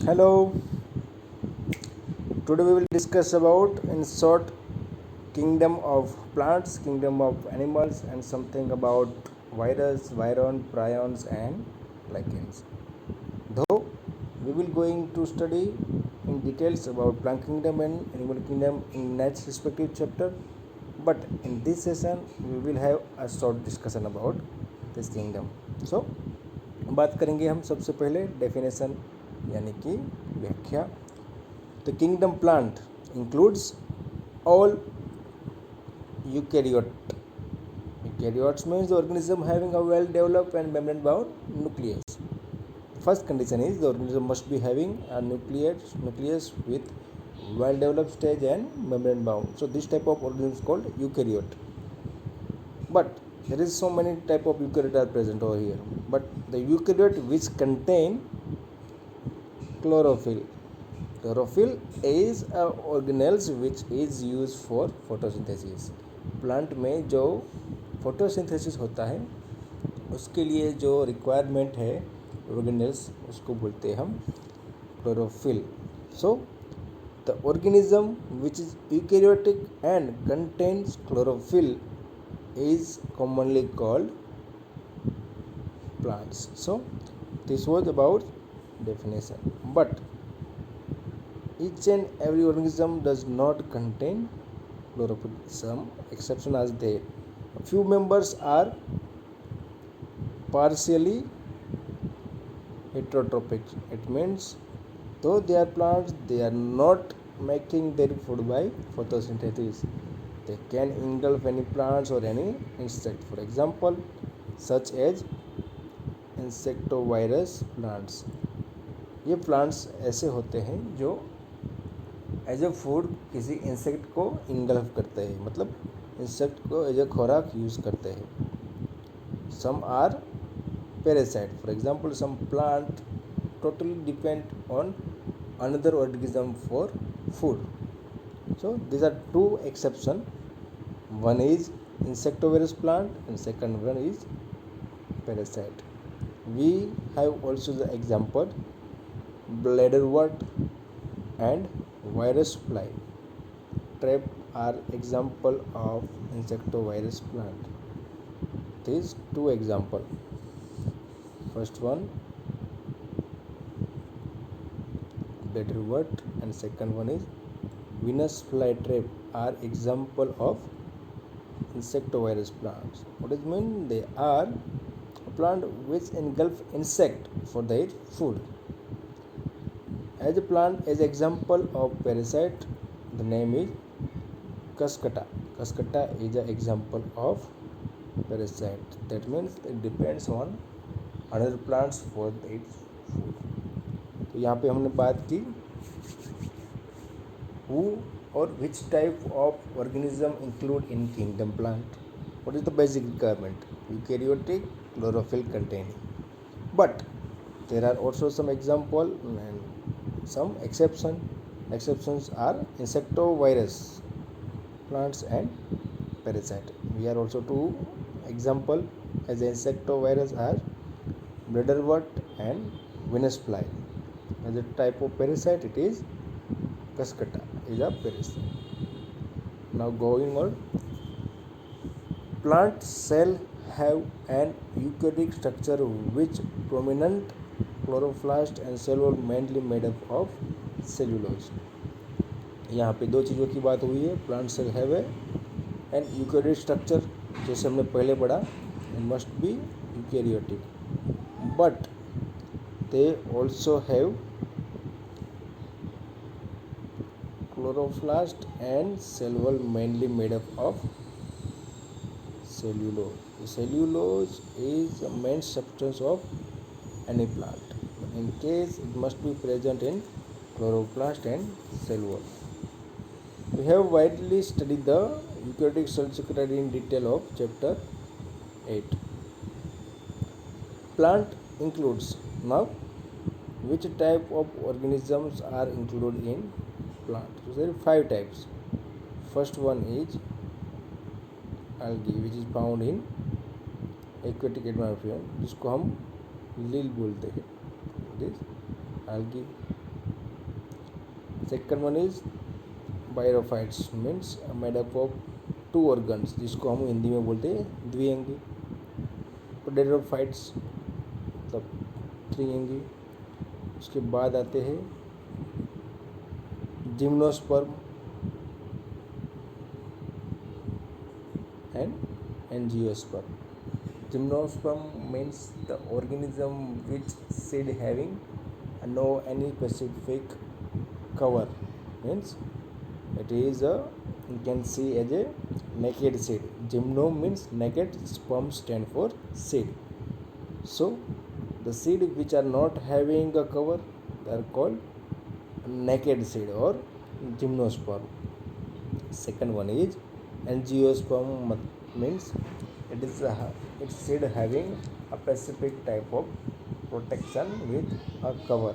Hello, today we will discuss about in short kingdom of plants, kingdom of animals and something about virus, viron, prions and lichens. Though we will going to study in details about plant kingdom and animal kingdom in next respective chapter, but in this session we will have a short discussion about this kingdom. So बात करेंगे हम सबसे पहले definition यानी कि व्याख्या. The kingdom plant includes all eukaryote. Eukaryotes means the organism having a well-developed and membrane-bound nucleus. First condition is the organism must be having a nucleus with well-developed stage and membrane-bound. So this type of organism is called eukaryote. But there is so many type of eukaryote are present over here. But the eukaryote which contain chlorophyll. Chlorophyll is a organelles which is used for photosynthesis. Plant में जो photosynthesis होता है उसके लिए जो requirement है organelles उसको बोलते हैं हम chlorophyll. So the organism which is eukaryotic and contains chlorophyll is commonly called plants. So this was about definition, but each and every organism does not contain chlorophyll. Some exceptions are there. A few members are partially heterotrophic. It means though they are plants, they are not making their food by photosynthesis. They can engulf any plants or any insect. For example, such as insectivorous plants. ये plants ऐसे होते हैं जो as a food किसी insect को engulf करते हैं, मतलब इंसेक्ट को एज ए खुराक यूज़ करते हैं. Some are parasite. For example some plant totally depend on another organism for food. So these are two exception. One is insectivorous plant and second one is parasite. We have also the example bladderwort and virus fly trap are example of insectivorous plant. These two example. First one bladderwort and second one is Venus flytrap are example of insectivorous plants. What does it mean? They are a plant which engulf insect for their food. As a plant, as example of parasite, the name is Cuscuta. Cuscuta is an example of parasite. That means it depends on other plants for its food. तो यहाँ पे हमने बात की who or which type of organism include in kingdom plant. What is the basic requirement? Eukaryotic, chlorophyll containing. But there are also some example and some exceptions are insectivorous plants and parasite. We are also two example as insectivorous are bladderwort and Venus fly. As a type of parasite it is Cuscuta is a parasite. Now going on, plant cell have an eukaryotic structure which prominent chloroplast and cell wall mainly made up of cellulose. यहाँ पे दो चीज़ों की बात हुई है. Plant cell have an eukaryotic structure जैसे हमने पहले पढ़ा and must be eukaryotic, but they also have chloroplast and cell wall mainly made up of cellulose. Cellulose is the main substance of any plant. In case it must be present in chloroplast and cell wall. We have widely studied the eukaryotic cell structure in detail of chapter 8. Plant includes. Now, which type of organisms are included in plant? So there are 5 types. First one is algae, which is found in aquatic atmosphere जिसको हम लील बोलते हैं, this algae. Second one is bryophytes means made up of two organs जिसको हम हिंदी में बोलते हैं द्विअंगी. प्रोडेटोफाइट्स मतलब त्रिअंगी. उसके बाद आते हैं gymnosperm and angiosperm. Gymnosperm means the organism which seed having no any specific cover, means it is a, you can see as a naked seed. Gymno means naked, sperm stand for seed. So the seed which are not having a cover, they are called naked seed or gymnosperm. Second one is angiosperm, means it is its seed having a specific type of protection with a cover.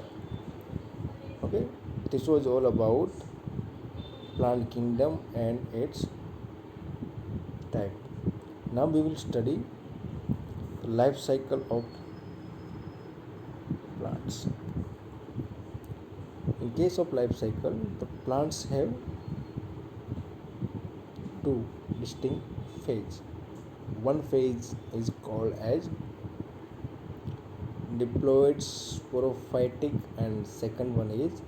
Okay, this was all about plant kingdom and its type. Now we will study the life cycle of plants. In case of life cycle, the plants have two distinct phases. One phase is called as diploid sporophytic and second one is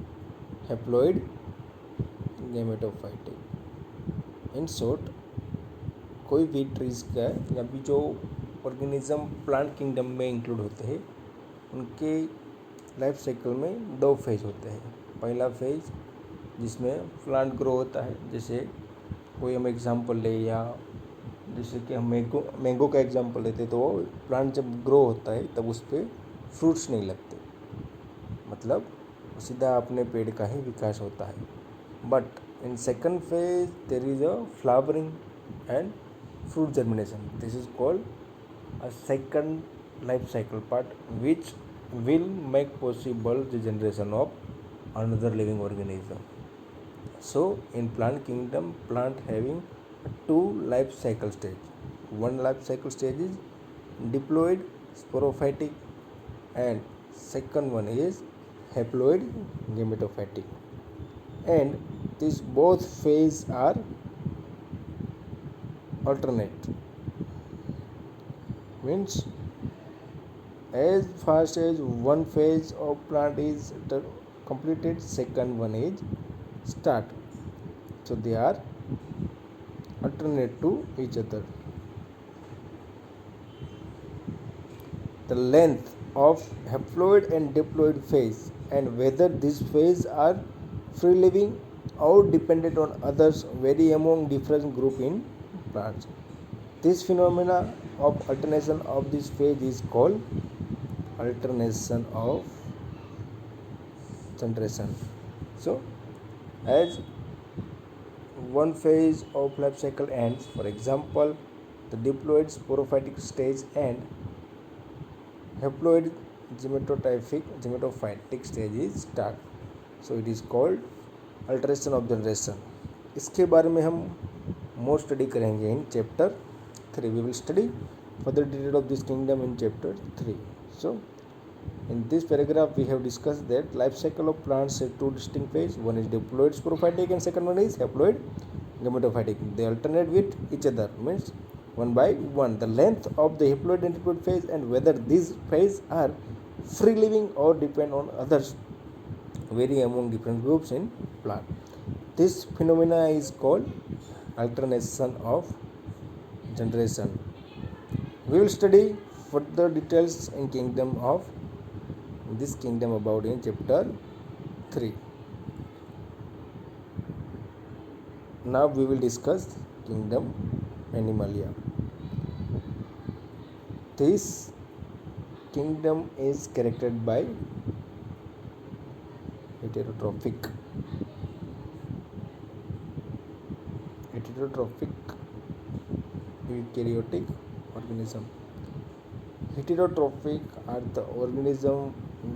haploid gametophytic. In short, कोई भी trees का या भी जो organism plant kingdom में include होते हैं उनके लाइफ साइकिल में दो फेज होते हैं. पहला फेज जिसमें प्लांट ग्रो होता है, जैसे कोई हम एग्जांपल ले, या जैसे कि हम मैंगो का एग्जांपल लेते तो प्लांट जब ग्रो होता है तब उस पर फ्रूट्स नहीं लगते, मतलब सीधा अपने पेड़ का ही विकास होता है. But in second phase there is a flowering and fruit germination. This is called a second life cycle part which will make possible the generation of another living organism. So in plant kingdom, plant having two life cycle stage. One life cycle stage is diploid sporophytic and second one is haploid gametophytic, and these both phases are alternate, means as fast as one phase of plant is completed, second one is start. So they are alternate to each other. The length of haploid and diploid phase and whether these phases are free living or dependent on others vary among different group in plants. This phenomena of alternation of this phase is called alternation of generation. So as one phase of life cycle ends, for example the diploid sporophytic stage and haploid gametophytic stage is start. So it is called alteration of generation. इसके बारे में हम more study करेंगे in chapter 3. We will study further detail of this kingdom in chapter 3. So in this paragraph we have discussed that life cycle of plants have two distinct phases. One is diploid sporophytic and second one is haploid gametophytic. They alternate with each other, means one by one. The length of the haploid and diploid phase and whether these phases are free living or depend on others vary among different groups in plant. This phenomena is called alternation of generation. We will study further details in kingdom of this kingdom about in chapter 3. Now we will discuss kingdom Animalia. This kingdom is characterized by heterotrophic eukaryotic organism. Heterotrophic are the organism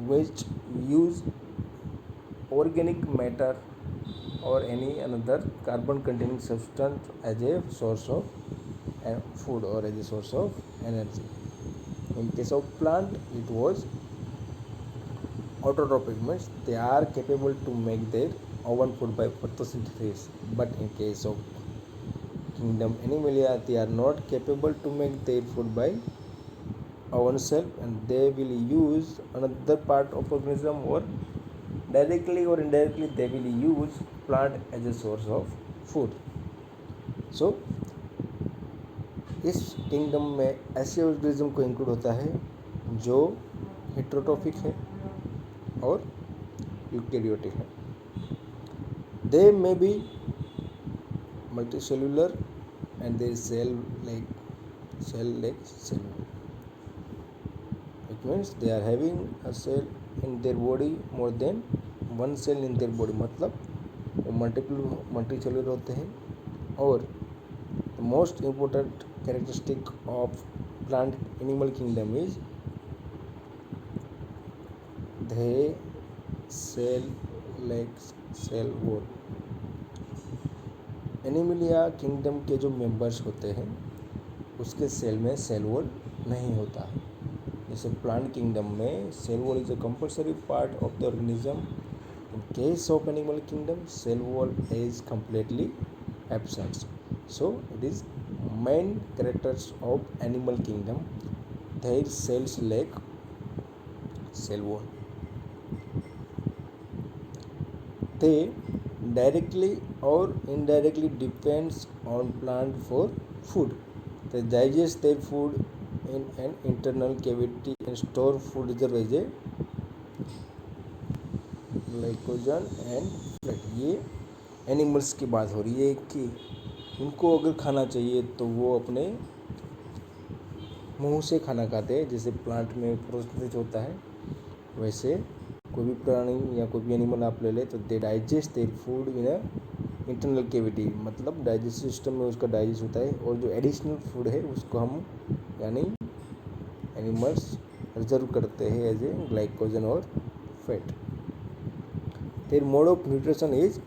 which use organic matter or any another carbon containing substance as a source of food or as a source of energy. In case of plant, it was autotrophic, means they are capable to make their own food by photosynthesis. But in case of kingdom Animalia, they are not capable to make their food by oneself, and they will use another part of organism, or directly or indirectly they will use plant as a source of food. So इस kingdom में ऐसे organism को include होता है जो heterotrophic है और eukaryotic है. They may be multicellular and their cell like cell. It means they are having a cell in their body, more than one cell in their body, मतलब वो मल्टीसेलुलर होते हैं. और most important characteristic of plant animal kingdom is they cell like cell wall. Animalia kingdom के जो members होते हैं उसके सेल में सेल वॉल नहीं होता है. जैसे प्लांट किंगडम में cell wall is a compulsory part of the organism. In case of animal kingdom cell wall is completely absent. So it is main characters of animal kingdom. Their cells lack cell wall. They directly or indirectly depends on plant for food. They digest their food in an internal cavity and store food reserve as a glycogen and fat. ये animals की बात हो रही है कि उनको अगर खाना चाहिए तो वो अपने मुंह से खाना खाते हैं. जैसे प्लांट में प्रोसेस होता है वैसे कोई भी प्राणी या कोई भी एनिमल आप ले ले तो they digest their food in a internal cavity, मतलब डाइजेस्टिव सिस्टम में उसका डाइजेस्ट होता है. और जो एडिशनल फूड है उसको हम यानी एनिमल्स रिजर्व करते हैं एज ए ग्लाइकोजन और fat. Their mode of nutrition is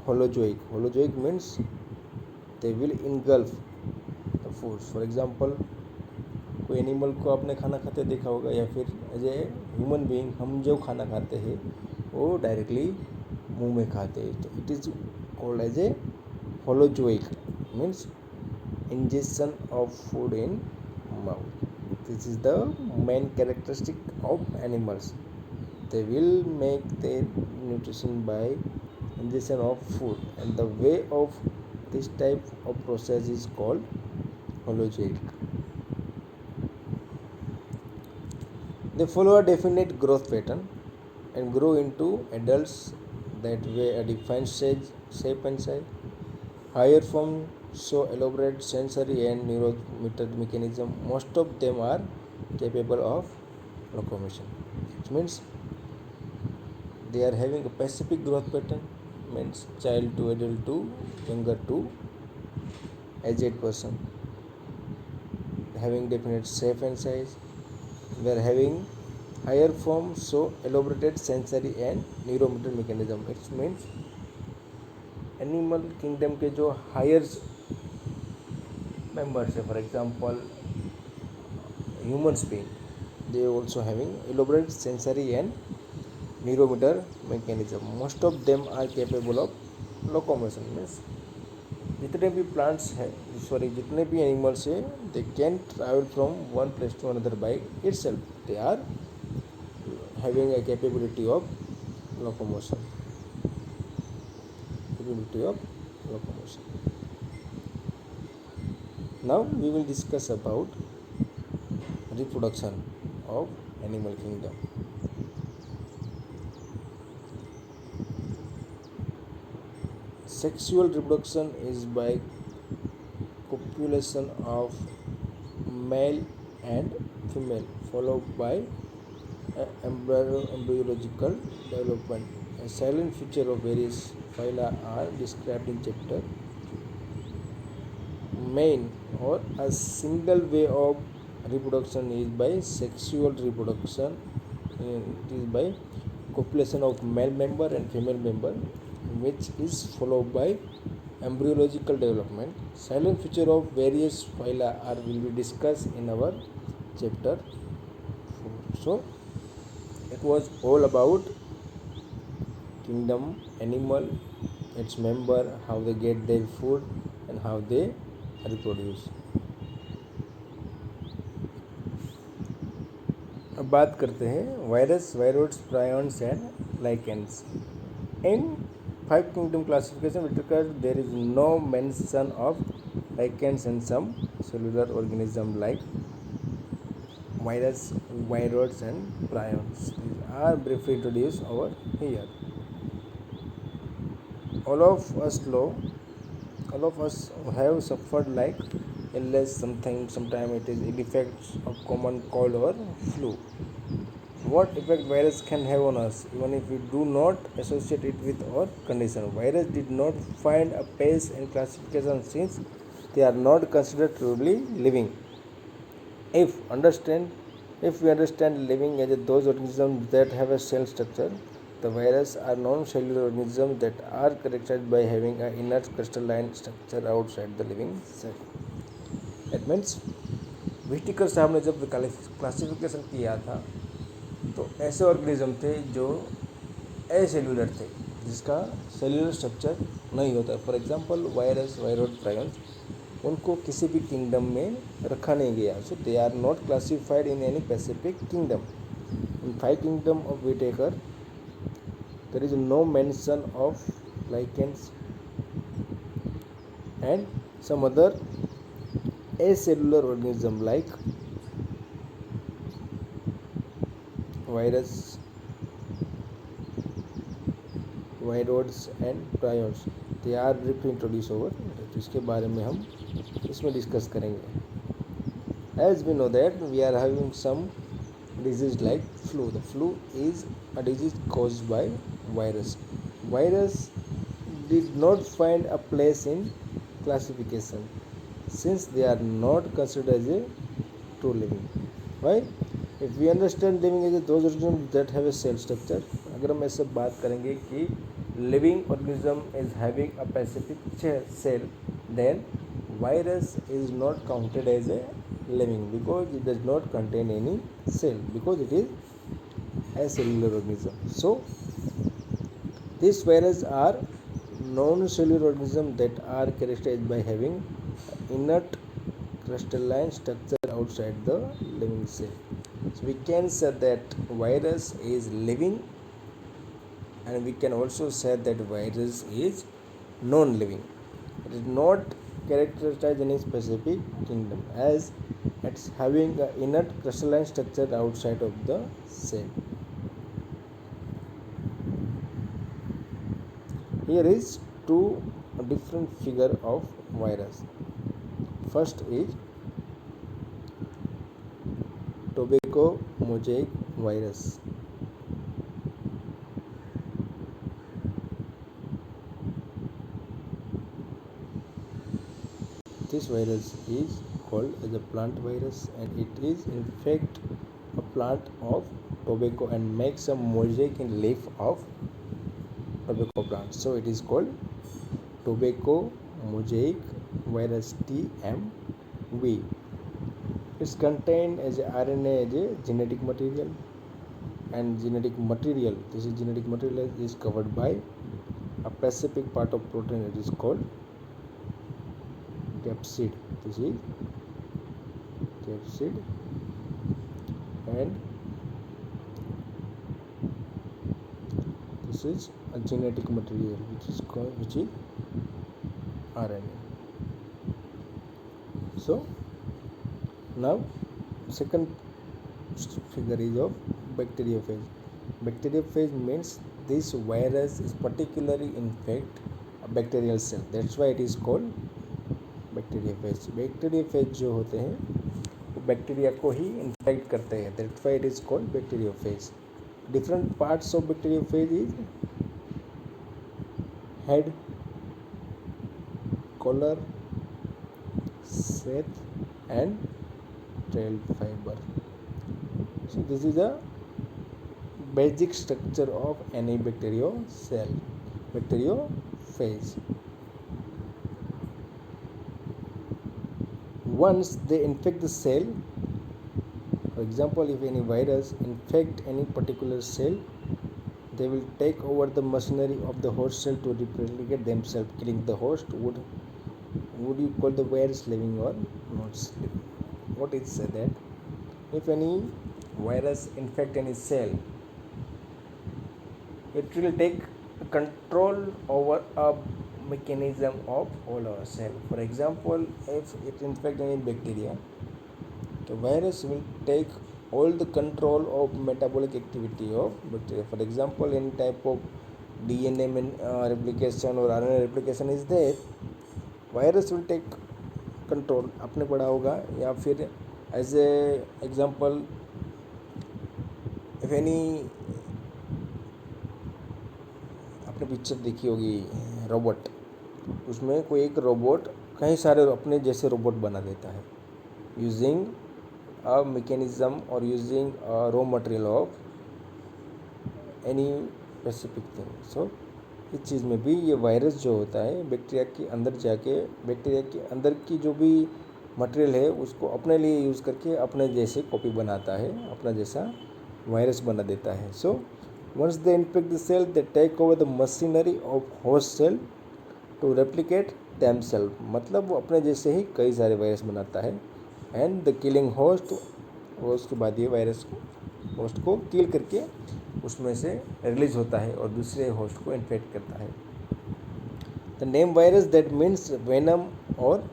holozoic. Holozoic means they will engulf the foods. For example कोई एनिमल को आपने खाना खाते देखा होगा, या फिर एज ए ह्यूमन बीइंग हम जो खाना खाते हैं वो डायरेक्टली मुंह में खाते हैं. तो it is called as a holozoic, means ingestion of food in mouth. This is the main characteristic of animals. They will make their nutrition by ingestion of food, and the way of this type of process is called holozoic. They follow a definite growth pattern and grow into adults that weigh a defined shape and size. Higher forms show elaborate sensory and neuromotor mechanism. Most of them are capable of locomotion. It means they are having a specific growth pattern, means child to adult to younger to aged person, having definite shape and size. We are having higher form so elaborated sensory and neuromotor mechanism. It means animal kingdom के जो higher members है, for example humans being, they also having elaborate sensory and neuromotor mechanism. Most of them are capable of locomotion. Means जितने भी plants हैं, sorry जितने भी animals हैं, they can travel from one place to another by itself. They are having a capability of locomotion. Now we will discuss about reproduction of animal kingdom. Sexual reproduction is by copulation of male and female, followed by embryological development. A silent feature of various phyla are described in chapter. Main or a single way of reproduction is by sexual reproduction. It is by copulation of male member and female member, which is followed by embryological development. Silent feature of various phyla are will be discussed in our chapter 4. So it was all about kingdom animal, its member, how they get their food and how they reproduce. अब बात करते हैं virus, viroids, prions and lichens. In five kingdom classification Whitaker, there is no mention of lichens and some cellular organism like virus, viroids and prions. These are briefly introduced over here. All of us have suffered like illness, sometime it is effects of common cold or flu. What effect virus can have on us, even if we do not associate it with our condition? Virus did not find a place in classification since they are not considered truly living. If we understand living as those organisms that have a cell structure, the viruses are non-cellular organisms that are characterized by having an inert crystalline structure outside the living cell. That means व्हिटिकर साहब ने जब classification किया था तो ऐसे organism थे जो एसेल्यूलर थे, जिसका सेल्यूलर स्ट्रक्चर नहीं होता. For example virus, viroid, prions, उनको किसी भी किंगडम में रखा नहीं गया. So they are not classified in any specific kingdom. In five kingdom of Whittaker there is no mention of lichens and some other acellular organism like virus, viroids and prions. They are briefly introduced over. तो इसके बारे में हम इसमें discuss करेंगे. As we know that we are having some disease like flu. The flu is a disease caused by virus. Virus did not find a place in classification since they are not considered as a true living. Why? If we understand living as those organisms that have a cell structure, अगर हम ऐसे बात करेंगे कि living organism is having a specific cell, then virus is not counted as a living because it does not contain any cell, because it is a cellular organism. So these viruses are non-cellular organisms that are characterized by having inert crystalline structure outside the living cell. So we can say that virus is living, and we can also say that virus is non-living. It is not characterized in a specific kingdom as it's having an inert crystalline structure outside of the cell. Here is two different figure of virus. First is tobacco mosaic virus. This virus is called as a plant virus, and it is infect a plant of tobacco and makes a mosaic in leaf of tobacco plant. So it is called tobacco mosaic virus, TMV. It's contained as a RNA as a genetic material, and genetic material, this is genetic material is covered by a specific part of protein. It is called capsid. This is capsid, and this is a genetic material which is RNA. So now second figure is of bacteriophage. Bacteriophage means this virus is particularly infect a bacterial cell. That's why it is called bacteriophage. Bacteriophage जो होते हैं वो bacteria को ही infect करते हैं. That's why it is called bacteriophage. Different parts of bacteriophage is head, collar, sheath and tail fiber. So this is the basic structure of any bacteriocell, bacteriophage. Once they infect the cell, For example, if any virus infect any particular cell, they will take over the machinery of the host cell to replicate themselves, killing the host. Would you call the virus living or not living? What it said that if any virus infect any cell, it will take control over a mechanism of all our cell. For example, if it infect any bacteria, the virus will take all the control of metabolic activity of bacteria. For example, any type of DNA replication or RNA replication is there, virus will take control आपने पढ़ा होगा. या फिर as a example, if any, आपने picture देखी होगी robot, उसमें कोई एक रोबोट कई सारे अपने जैसे रोबोट बना देता है यूजिंग अ मैकेनिज्म और using a raw material of any specific thing. So इस चीज़ में भी ये वायरस जो होता है बैक्टीरिया के अंदर जाके बैक्टीरिया के अंदर की जो भी मटेरियल है उसको अपने लिए यूज़ करके अपने जैसे कॉपी बनाता है, अपना जैसा वायरस बना देता है. So once they infect the cell, they take over the machinery of host cell to replicate themselves. मतलब वो अपने जैसे ही कई सारे वायरस बनाता है. एंड द किलिंग होस्ट, उसके बाद ये वायरस को होस्ट को किल करके उसमें से रिलीज होता है और दूसरे होस्ट को इन्फेक्ट करता है. The name virus that means venom और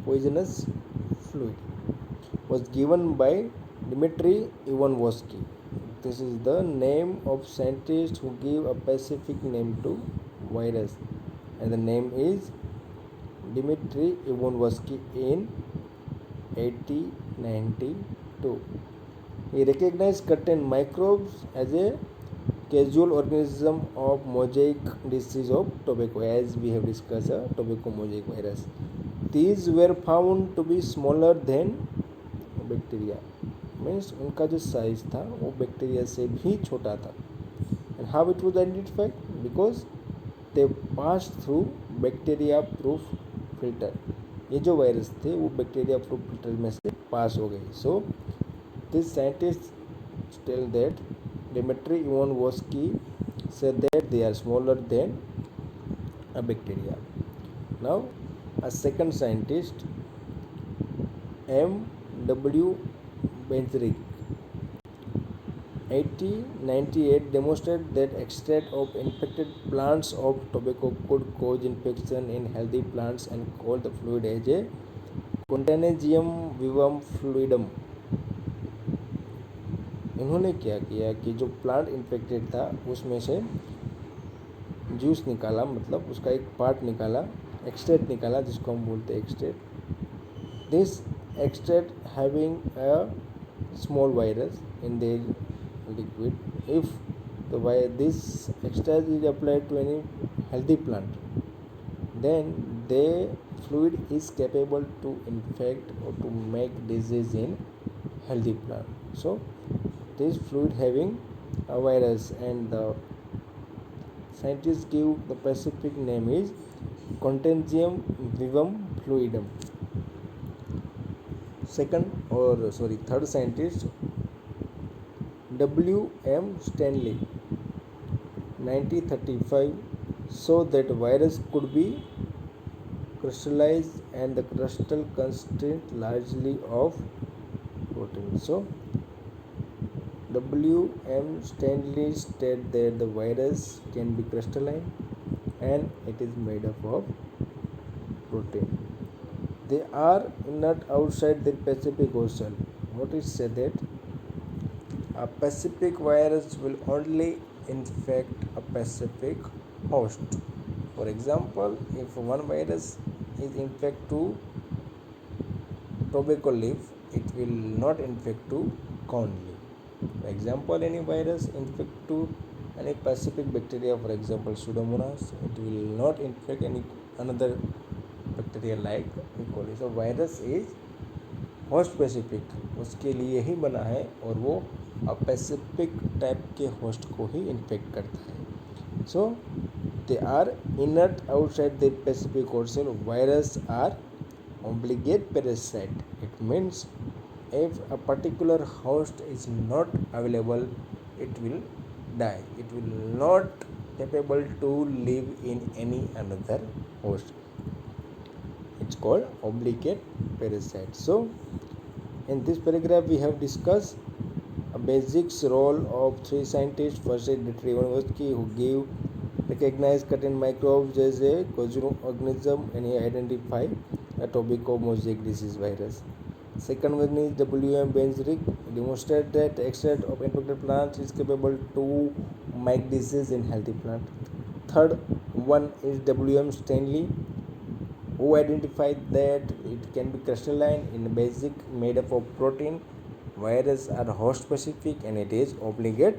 poisonous fluid was given by Dmitry Ivanovsky. This is the name of scientist who gave a specific name to virus, and the name is Dmitry Ivanovsky in 1892. He recognized certain microbes as a causal organism of mosaic disease of tobacco, as we have discussed tobacco mosaic virus. These were found to be smaller than bacteria. Means उनका जो size था वो bacteria से भी छोटा था. And how it was identified? Because they pass through bacteria proof filter. ये जो वायरस थे वो बैक्टीरिया प्रूफ फिल्टर में से पास हो गए. So this scientist tell that Dmitry Ivanovsky said that they are smaller than a bacteria. Now, a second scientist, M.W. Benzerik, 1898, demonstrated that extract of infected plants of tobacco could cause infection in healthy plants and called the fluid as a Contagium vivum fluidum. इन्होंने क्या किया कि जो plant infected था उसमें से juice निकाला, मतलब उसका एक पार्ट निकाला, एक्सट्रैक्ट निकाला, जिसको हम बोलते हैं extract. This extract having a small virus in their liquid. If this extract is applied to any healthy plant, then the fluid is capable to infect or to make disease in healthy plant. So this fluid having a virus, and the scientists give the specific name is Contagium vivum fluidum. Third scientist, W.M. Stanley, 1935, saw that virus could be crystallized and the crystal consist largely of protein. So W.M. Stanley stated that the virus can be crystalline and it is made up of protein. They are inert outside the Pacific Ocean. What is said that a Pacific virus will only infect a Pacific host. For example, if one virus is infect to tobacco leaf, it will not infect to corn leaf. For example, any virus infect to any Pacific bacteria, for example Pseudomonas, it will not infect any another bacteria like E. coli. So virus is host specific, उसके लिए ही बना है और वो a specific type के host को ही infect करता है. So they are inert outside the specific host cell. Viruses are obligate parasite. It means if a particular host is not available, it will die. It will not capable to live in any another host. It's called obligate parasite. So in this paragraph we have discussed a basics role of three scientists. First is Dmitry Ivanovsky, who gave recognized current microbes as a causal organism, and he identified a tobacco mosaic disease virus. Second one is W.M. Benzirik, demonstrated that extract of infected plants is capable to make disease in healthy plant. Third one is W.M. Stanley, who identified that it can be crystalline in basic made up of protein. Viruses are host specific and it is obligate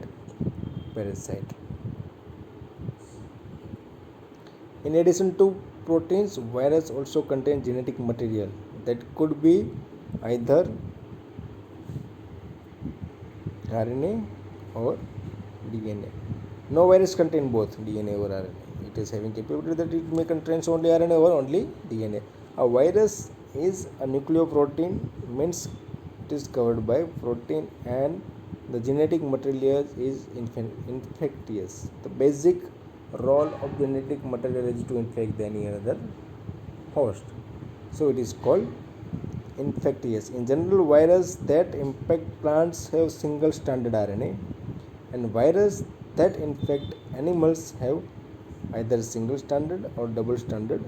parasite. In addition to proteins, viruses also contain genetic material that could be either RNA or DNA. No virus contain both DNA or RNA. It is having capability that it may contain only RNA or only DNA. A virus is a nucleoprotein, means it is covered by protein, and the genetic material is infectious. The basic role of genetic material is to infect any other host. So it is called infectious. In general, viruses that infect plants have single stranded RNA, and viruses that infect animals have either single stranded or double stranded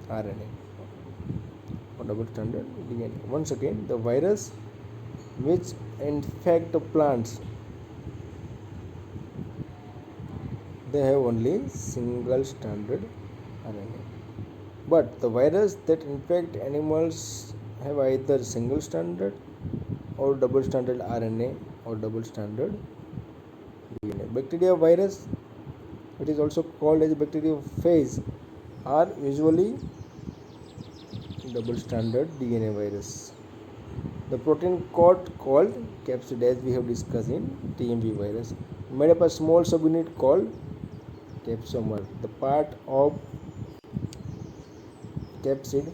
RNA or double stranded DNA. Once again, the virus which infect the plants, they have only single stranded RNA, but the virus that infect animals have either single stranded or double stranded RNA or double stranded DNA. Bacteria virus, it is also called as bacteriophage, are usually double stranded DNA virus. The protein coat called capsid, as we have discussed in TMV virus, made up a small subunit called capsomer. The part of capsid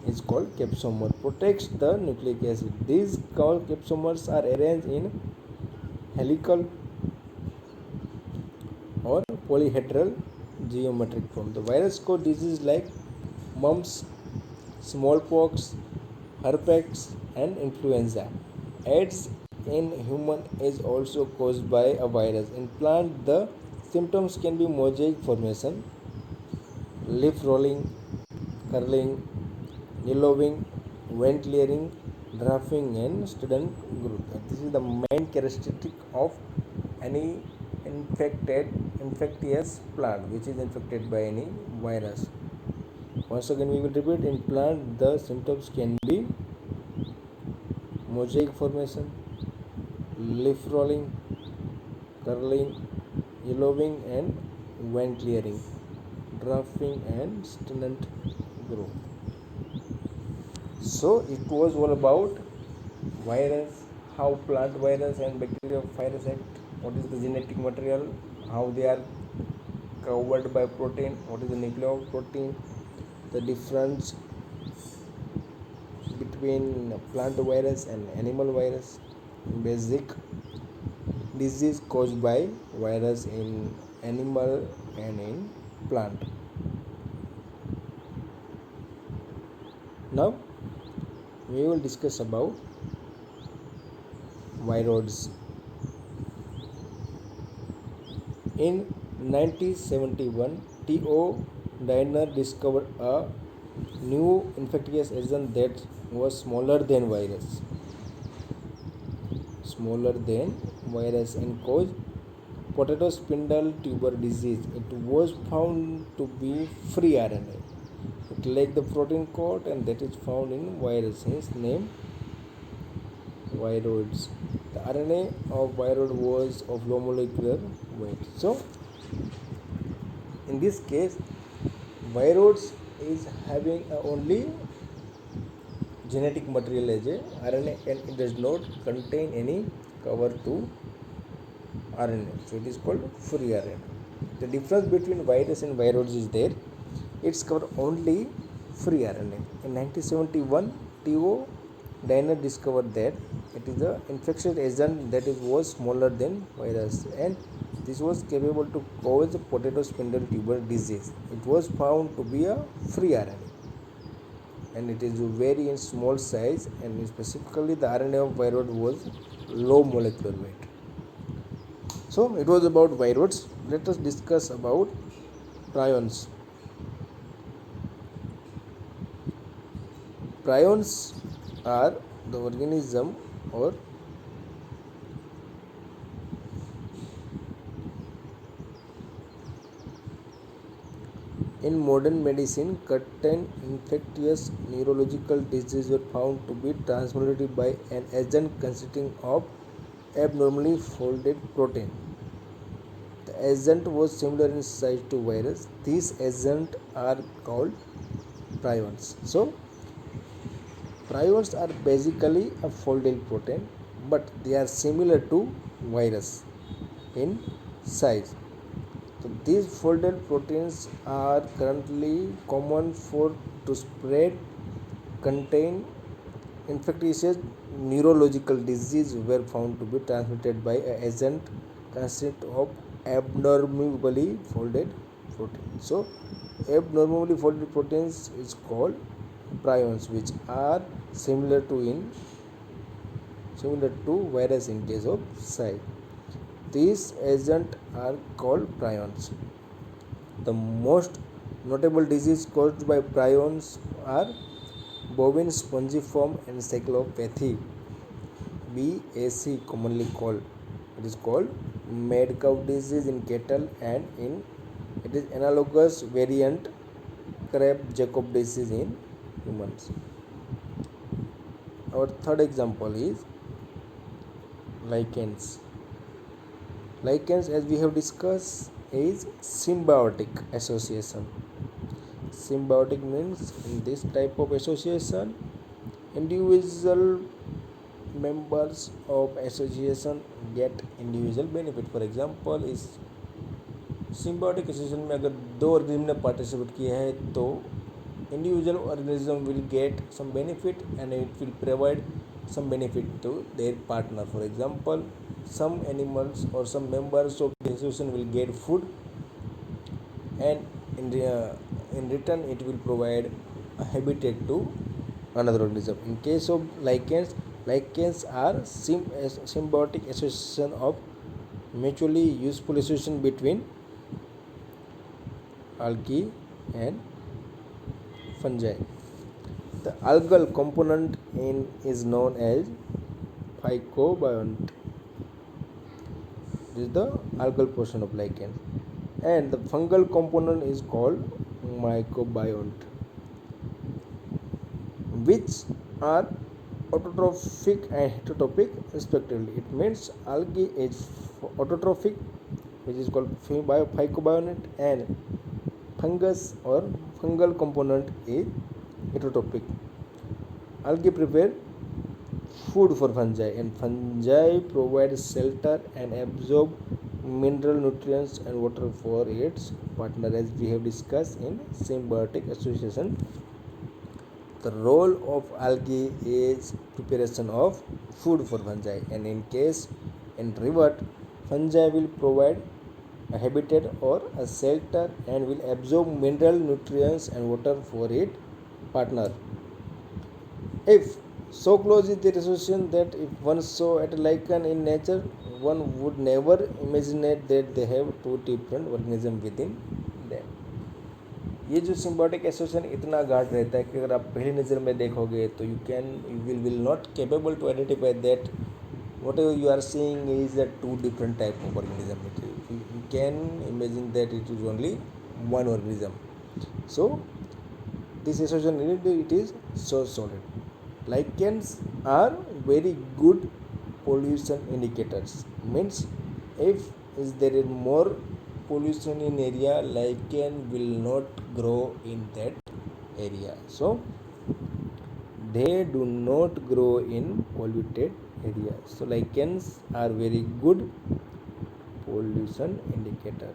is called capsomer, protects the nucleic acid. These capsomers are arranged in helical or polyhedral geometric form. The virus cause diseases like mumps, smallpox, herpes, and influenza. AIDS in human is also caused by a virus. In plant, the symptoms can be mosaic formation, leaf rolling, curling, yellowing, vein clearing, drafting, and student growth. This is the main characteristic of any infectious plant which is infected by any virus. Once again we will repeat, in plant the symptoms can be mosaic formation, leaf rolling, curling, yellowing, and vein clearing, drafting, and student growth. So it was all about virus, how plant virus and bacterial virus act, what is the genetic material, how they are covered by protein, what is the nucleoprotein, the difference between plant virus and animal virus, basic disease caused by virus in animal and in plant. Now we will discuss about viroids. In 1971, T.O. Diner discovered a new infectious agent that was smaller than virus and caused potato spindle tuber disease. It was found to be free RNA. It lacked the protein coat, and that is found in virus, hence name viroids. The RNA of viroid was of low molecular weight. So in this case, viroids is having only genetic material as a RNA, and it does not contain any cover to RNA. So it is called free RNA. The difference between virus and viroids is there. It's cover only free RNA. In 1971, T.O. Diner discovered that it is the infectious agent that is was smaller than virus, and this was capable to cause potato spindle tuber disease. It was found to be a free RNA, and it is very in small size, and specifically the RNA of viroid was low molecular weight. So it was about viroids. Let us discuss about prions. Prions are the organism or in modern medicine, certain infectious neurological diseases were found to be transmitted by an agent consisting of abnormally folded protein. The agent was similar in size to virus. These agents are called prions. So, prions are basically a folded protein, but they are similar to virus in size. So these folded proteins are currently common for to spread, contain infectious neurological disease were found to be transmitted by an agent consist of abnormally folded proteins. So abnormally folded proteins is called prions, which are similar to virus in case of size. These agents are called prions. The most notable diseases caused by prions are bovine spongiform encephalopathy, BAC commonly called. It is called mad cow disease in cattle, and in it is analogous variant Krabbe-Jacob disease in humans. Our third example is lichens. Lichens, as we have discussed, is symbiotic association. Symbiotic means in this type of association, individual members of association get individual benefit. For example, इस symbiotic association में अगर दो organism ने participate किया है तो individual organism will get some benefit and it will provide some benefit to their partner. For example, some animals or some members of the association will get food, and in return it will provide a habitat to another organism. In case of lichens are symbiotic association of mutually useful association between algae and fungi. The algal component is known as phycobiont. This is the algal portion of lichen, and the fungal component is called mycobiont, which are autotrophic and heterotrophic respectively. It means algae is autotrophic, which is called phycobiont, and fungus or fungal component is heterotrophic. Algae prepare food for fungi, and fungi provide shelter and absorb mineral nutrients and water for its partner, as we have discussed in symbiotic association. The role of algae is preparation of food for fungi, and in revert, fungi will provide a habitat or a shelter and will absorb mineral nutrients and water for its partner. If so close is the association that if one saw at a lichen in nature, one would never imagine that they have two different organisms within them. ये जो symbiotic association इतना गाढ़ रहता है कि अगर आप पहली नज़र में देखोगे तो you will not capable to identify that whatever you are seeing is a two different type of organism. You can imagine that it is only one organism. So this association it is so solid. Lichens are very good pollution indicators. Means if there is more pollution in area, lichen will not grow in that area. So they do not grow in polluted area. So lichens are very good pollution indicator.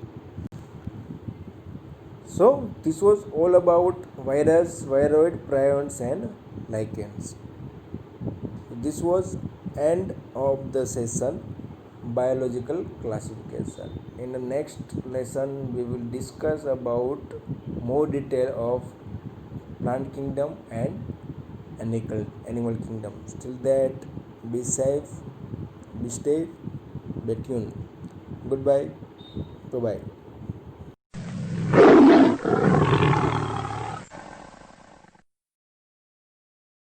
So this was all about virus, viroid, prions and lichens. This was end of the session biological classification. In the next lesson we will discuss about more detail of plant kingdom and animal kingdom. Till that, be safe, be safe, be tuned. Goodbye. Bye bye.